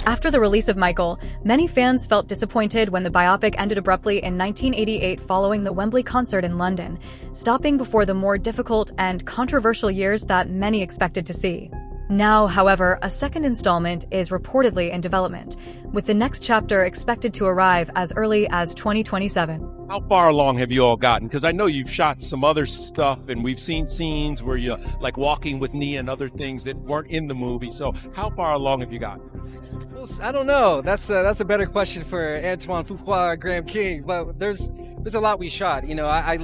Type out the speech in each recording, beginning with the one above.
After the release of Michael, many fans felt disappointed when the biopic ended abruptly in 1988 following the Wembley concert in London, stopping before the more difficult and controversial years that many expected to see. Now, however, a second installment is reportedly in development, with the next chapter expected to arrive as early as 2027. How far along have you all gotten? Because I know you've shot some other stuff, and we've seen scenes where you're like walking with Nia and other things that weren't in the movie. So how far along have you gotten? Well, I don't know. That's a better question for Antoine Fuqua or Graham King. But there's a lot we shot. You know, I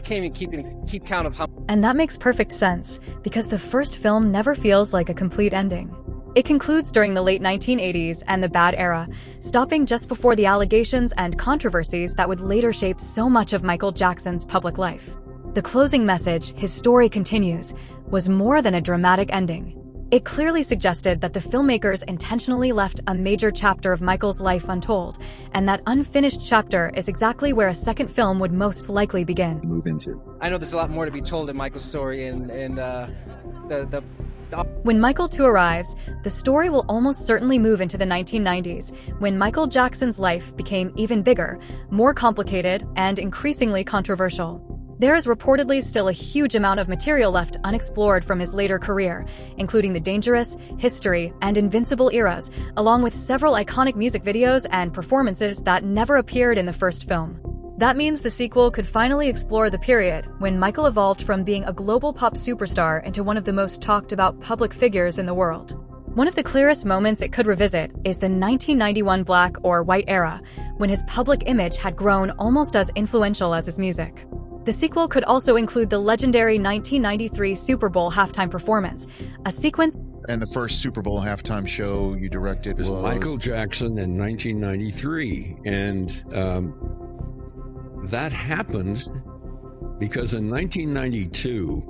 can't even keep count of how. And that makes perfect sense, because the first film never feels like a complete ending. It concludes during the late 1980s and the bad era, stopping just before the allegations and controversies that would later shape so much of Michael Jackson's public life. The closing message, "His story continues," was more than a dramatic ending. It clearly suggested that the filmmakers intentionally left a major chapter of Michael's life untold, and that unfinished chapter is exactly where a second film would most likely begin. Move into. I know there's a lot more to be told in Michael's story, and When Michael 2 arrives, the story will almost certainly move into the 1990s, when Michael Jackson's life became even bigger, more complicated, and increasingly controversial. There is reportedly still a huge amount of material left unexplored from his later career, including the Dangerous, History, and Invincible eras, along with several iconic music videos and performances that never appeared in the first film. That means the sequel could finally explore the period when Michael evolved from being a global pop superstar into one of the most talked about public figures in the world. One of the clearest moments it could revisit is the 1991 Black or White era, when his public image had grown almost as influential as his music. The sequel could also include the legendary 1993 Super Bowl halftime performance, a sequence. And the first Super Bowl halftime show you directed was Michael Jackson in 1993. And that happened because in 1992,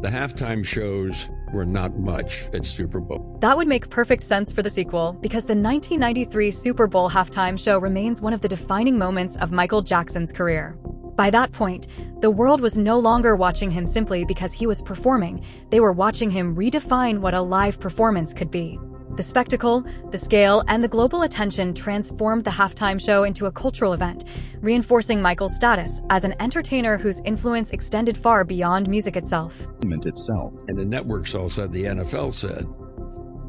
the halftime shows were not much at Super Bowl. That would make perfect sense for the sequel, because the 1993 Super Bowl halftime show remains one of the defining moments of Michael Jackson's career. By that point, the world was no longer watching him simply because he was performing. They were watching him redefine what a live performance could be. The spectacle, the scale, and the global attention transformed the halftime show into a cultural event, reinforcing Michael's status as an entertainer whose influence extended far beyond music itself. Itself. And the networks all said, the NFL said,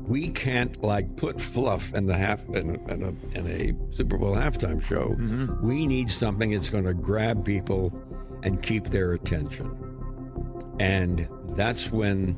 we can't put fluff in a Super Bowl halftime show. We need something that's going to grab people and keep their attention. And that's when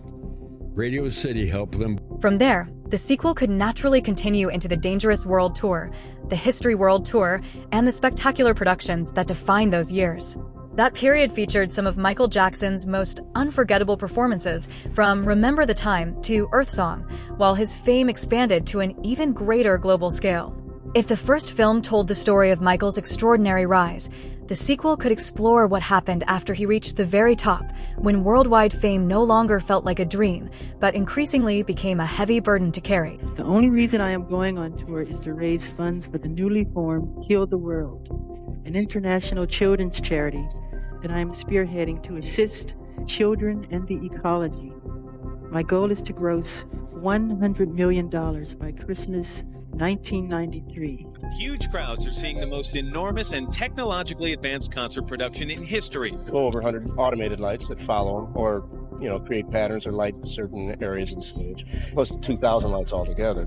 Radio City helped them. From there, the sequel could naturally continue into the Dangerous World Tour, the History World Tour, and the spectacular productions that define those years. That period featured some of Michael Jackson's most unforgettable performances, from Remember the Time to Earth Song, while his fame expanded to an even greater global scale. If the first film told the story of Michael's extraordinary rise, the sequel could explore what happened after he reached the very top, when worldwide fame no longer felt like a dream, but increasingly became a heavy burden to carry. The only reason I am going on tour is to raise funds for the newly formed Heal the World, an international children's charity that I am spearheading to assist children and the ecology. My goal is to gross $100 million by Christmas 1993. Huge crowds are seeing the most enormous and technologically advanced concert production in history. Over 100 automated lights that follow them or, create patterns or light certain areas of the stage, plus 2,000 lights altogether.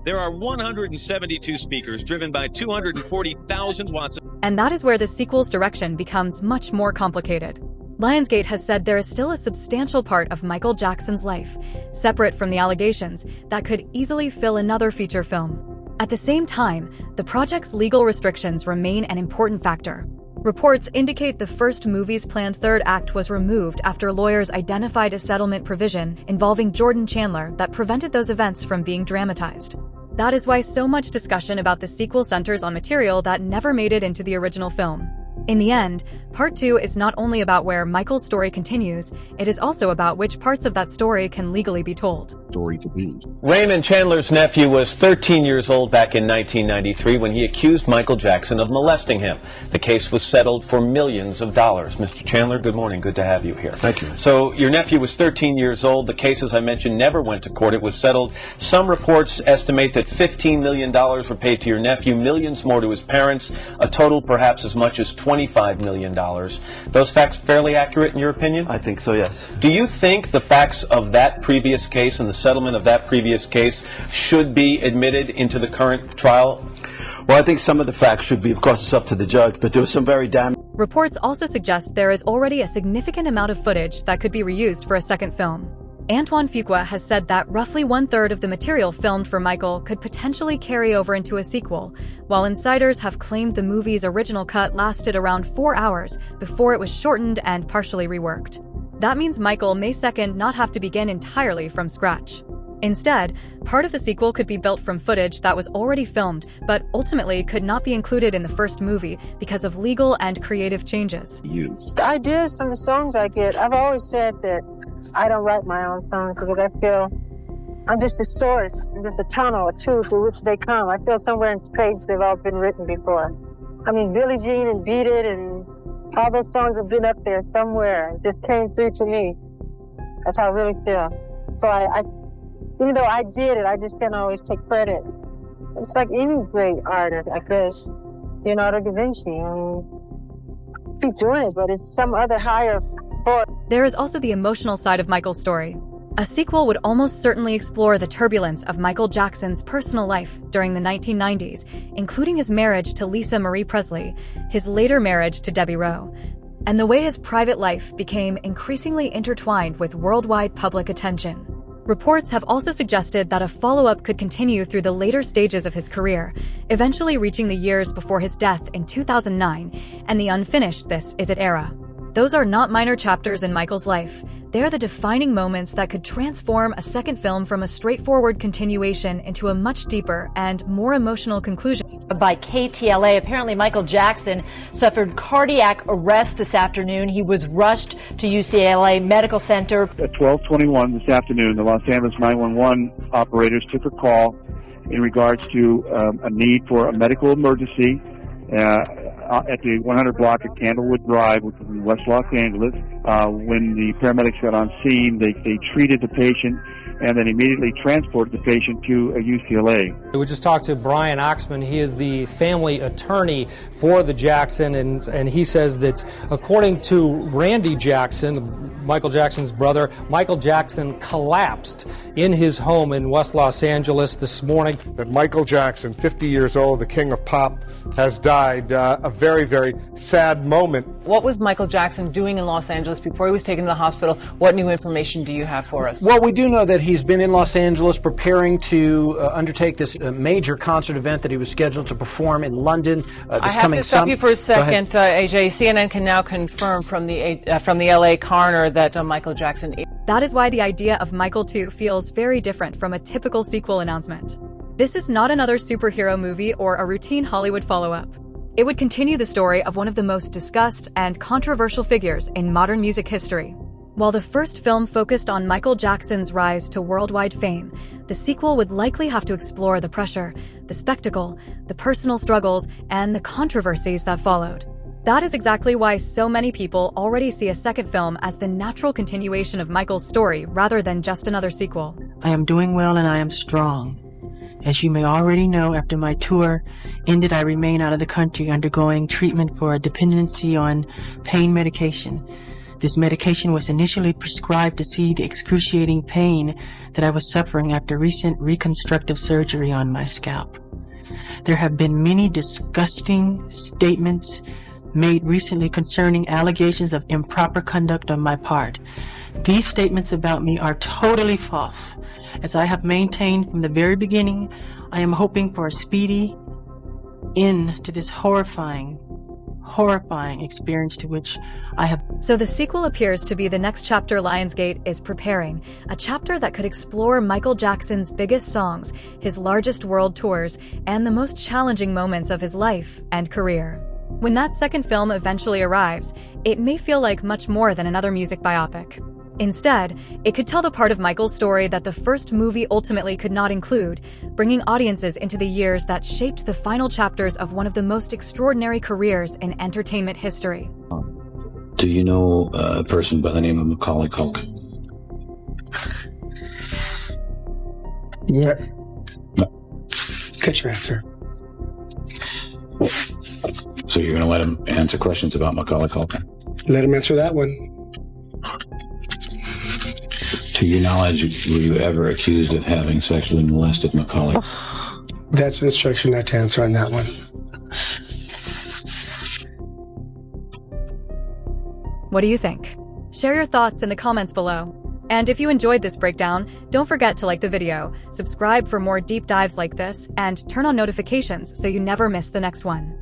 There are 172 speakers driven by 240,000 watts. And that is where the sequel's direction becomes much more complicated. Lionsgate has said there is still a substantial part of Michael Jackson's life, separate from the allegations, that could easily fill another feature film. At the same time, the project's legal restrictions remain an important factor. Reports indicate the first movie's planned third act was removed after lawyers identified a settlement provision involving Jordan Chandler that prevented those events from being dramatized. That is why so much discussion about the sequel centers on material that never made it into the original film. In the end, Part 2 is not only about where Michael's story continues, it is also about which parts of that story can legally be told. Story to be. Raymond Chandler's nephew was 13 years old back in 1993 when he accused Michael Jackson of molesting him. The case was settled for millions of dollars. Mr. Chandler, good morning. Good to have you here. Thank you. So your nephew was 13 years old. The case, as I mentioned, never went to court. It was settled. Some reports estimate that $15 million were paid to your nephew, millions more to his parents, a total perhaps as much as $25 million. Those facts fairly accurate in your opinion? I think so, yes. Do you think the facts of that previous case and the settlement of that previous case should be admitted into the current trial? Well, I think some of the facts should be, of course, it's up to the judge, but there was some very damning. Reports also suggest there is already a significant amount of footage that could be reused for a second film. Antoine Fuqua has said that roughly 1/3 of the material filmed for Michael could potentially carry over into a sequel, while insiders have claimed the movie's original cut lasted around 4 hours before it was shortened and partially reworked. That means Michael may second not have to begin entirely from scratch. Instead, part of the sequel could be built from footage that was already filmed, but ultimately could not be included in the first movie because of legal and creative changes. The ideas from the songs I get, I've always said that I don't write my own songs because I feel I'm just a source, I'm just a tunnel, a tube through which they come. I feel somewhere in space they've all been written before. I mean, Billie Jean and Beat It and all those songs have been up there somewhere. It just came through to me. That's how I really feel. So I even though I did it, I just can't always take credit. It's like any great artist, I guess. Leonardo da Vinci. Keep doing it, but it's some other higher force. There is also the emotional side of Michael's story. A sequel would almost certainly explore the turbulence of Michael Jackson's personal life during the 1990s, including his marriage to Lisa Marie Presley, his later marriage to Debbie Rowe, and the way his private life became increasingly intertwined with worldwide public attention. Reports have also suggested that a follow-up could continue through the later stages of his career, eventually reaching the years before his death in 2009 and the unfinished This Is It era. Those are not minor chapters in Michael's life. They're the defining moments that could transform a second film from a straightforward continuation into a much deeper and more emotional conclusion. By KTLA, apparently Michael Jackson suffered cardiac arrest this afternoon. He was rushed to UCLA Medical Center. At 12:21 this afternoon, the Los Angeles 911 operators took a call in regards to a need for a medical emergency at the 100 block of Candlewood Drive, which is in West Los Angeles. When the paramedics got on scene, they treated the patient and then immediately transported the patient to UCLA. We just talked to Brian Oxman. He is the family attorney for the Jackson, and he says that according to Randy Jackson, Michael Jackson's brother, Michael Jackson collapsed in his home in West Los Angeles this morning. That Michael Jackson, 50 years old, the king of pop, has died. A very, very sad moment. What was Michael Jackson doing in Los Angeles before he was taken to the hospital? What new information do you have for us? Well, we do know that he's been in Los Angeles preparing to undertake this major concert event that he was scheduled to perform in London I have to stop you for a second, AJ. CNN can now confirm from the LA coroner that Michael Jackson. That is why the idea of Michael 2 feels very different from a typical sequel announcement. This is not another superhero movie or a routine Hollywood follow-up. It would continue the story of one of the most discussed and controversial figures in modern music history. While the first film focused on Michael Jackson's rise to worldwide fame, the sequel would likely have to explore the pressure, the spectacle, the personal struggles, and the controversies that followed. That is exactly why so many people already see a second film as the natural continuation of Michael's story rather than just another sequel. I am doing well and I am strong. As you may already know, after my tour ended, I remain out of the country undergoing treatment for a dependency on pain medication. This medication was initially prescribed to see the excruciating pain that I was suffering after recent reconstructive surgery on my scalp. There have been many disgusting statements made recently concerning allegations of improper conduct on my part. These statements about me are totally false. As I have maintained from the very beginning, I am hoping for a speedy end to this horrifying experience to which I have. So the sequel appears to be the next chapter Lionsgate is preparing, a chapter that could explore Michael Jackson's biggest songs, his largest world tours, and the most challenging moments of his life and career. When that second film eventually arrives, it may feel like much more than another music biopic. Instead, it could tell the part of Michael's story that the first movie ultimately could not include, bringing audiences into the years that shaped the final chapters of one of the most extraordinary careers in entertainment history. Do you know a person by the name of Macaulay Culkin? Yes. Get your answer. So you're going to let him answer questions about Macaulay Culkin? Let him answer that one. To your knowledge, were you ever accused of having sexually molested Macaulay? That's an instruction not to answer on that one. What do you think? Share your thoughts in the comments below. And if you enjoyed this breakdown, don't forget to like the video, subscribe for more deep dives like this, and turn on notifications so you never miss the next one.